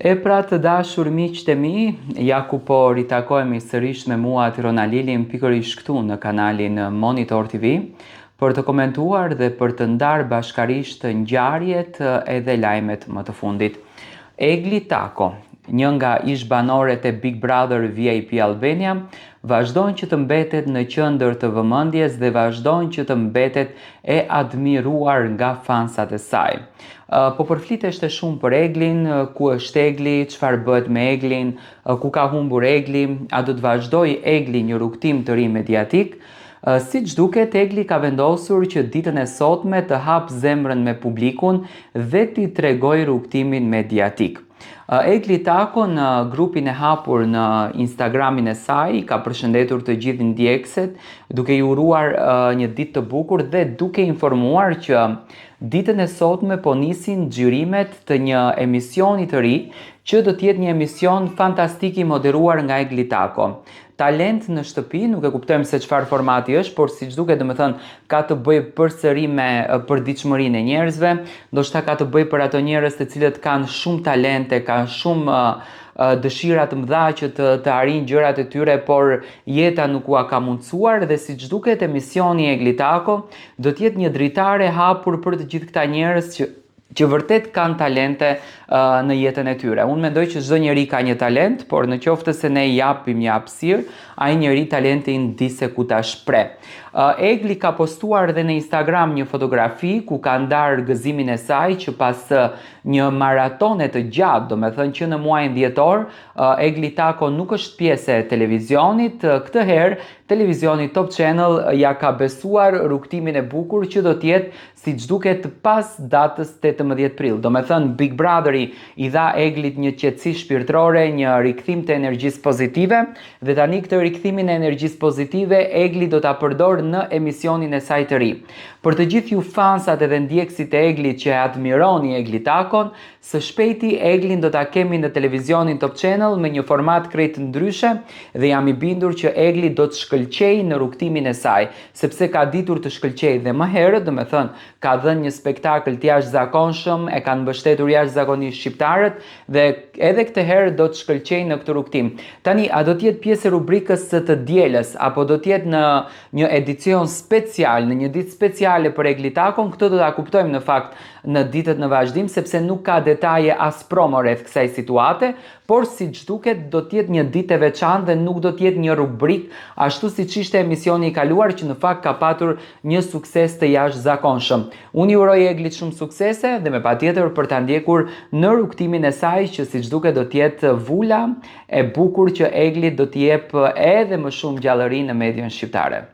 E pra të dashur miqtë e mi, ja ku po ritakojemi sërish me mua Tirona Lilin pikërisht këtu në kanalin Monitor TV për të komentuar dhe për të ndarë bashkarisht ngjarjet edhe lajmet më të fundit. Egli Tako, një nga ish-banorët e Big Brother VIP Albania, vazhdojnë që të mbetet në qendër të vëmendjes dhe vazhdojnë që të mbetet e admiruar nga fansat e saj. Po përfliteshte shumë për Eglin, ku është Egli, çfarë bëhet me Eglin, ku ka humbur Egli, a do të vazhdojë Egli një rrugtim të ri mediatik? Siç duket, Egli ka vendosur që ditën e sotme të hapë zemrën me publikun dhe t'i tregojë rrugtimin mediatik. Egli Tako në grupin e hapur në Instagramin e saj ka përshëndetur të gjithë ndjekësit duke i uruar një ditë të bukur dhe duke informuar që ditën e sotme po nisin xhirimet të një emisioni të ri që do të jetë një emision fantastik i moderuar nga Egli Tako. Talent në shtëpi, nuk e kuptojmë se çfarë formati është, por siç duket domethënë ka të bëjë përsëri me përditshmërinë e njerëzve, ndoshta ka të bëjë për ato njerëz të cilët kanë shumë talente, kanë shumë dëshira të mëdha që të arrijnë gjërat e tyre, por jeta nuk ua ka mundsuar dhe siç duket emisioni Egli Tako do të jetë një dritare e hapur për të gjithë këta njerëz që vërtet kanë talente në jetën e tyre. Unë mendoj që çdo njeri ka një talent, por në qoftë se ne i japim një hapësirë, ai njeri talentin di se ku ta shpreh. Egli ka postuar dhe në Instagram një fotografi ku ka ndarë gëzimin e saj që pas një maratone të gjatë, domethënë që në muajin dhjetor, Egli Tako nuk është pjesë e televizionit, këtë herë televizioni Top Channel ja ka besuar rrugtimin e bukur që do të jetë siç duket pas datës 18 prill. Domethënë Big Brotheri i dha Eglit një qetësi shpirtërore, një rikthim të energjisë pozitive dhe tani këtë rikthimin e energjisë pozitive Egli do ta përdor në emisionin e saj të ri. Për të gjithë ju fansat edhe ndjekësit e Eglit që e admironi Egli Takon, së shpejti Eglin do ta kemi në televizionin Top Channel me një format krejt ndryshe dhe jam i bindur që Egli do të shkëlqejë në rrugtimin e saj, sepse ka ditur të shkëlqejë dhe më herët, domethënë ka dhënë një spektakël të jashtëzakonshëm, e kanë mbështetur jashtëzakonisht shqiptarët dhe edhe këtë herë do të shkëlqejë në këtë rrugtim. Tani, a do të jetë pjesë e rubrikës së të dielës apo do të jetë në një edicion special, në një ditë speciale për Egli Takon? Këtë do ta kuptojmë në fakt në ditët në vazhdim, sepse nuk ka detaje as promo rreth kësaj situate, por siç duket do të jetë një ditë e veçantë dhe nuk do të jetë një rubrik ashtu siç ishte emisioni i kaluar që në fakt ka patur një sukses të jashtëzakonshëm. Unë i uroj Eglit shumë suksese dhe me patjetër për ta ndjekur në rrugtimin e saj që siç duket do të jetë vula e bukur që Egli do t'i jep edhe më shumë gjallëri në median shqiptare.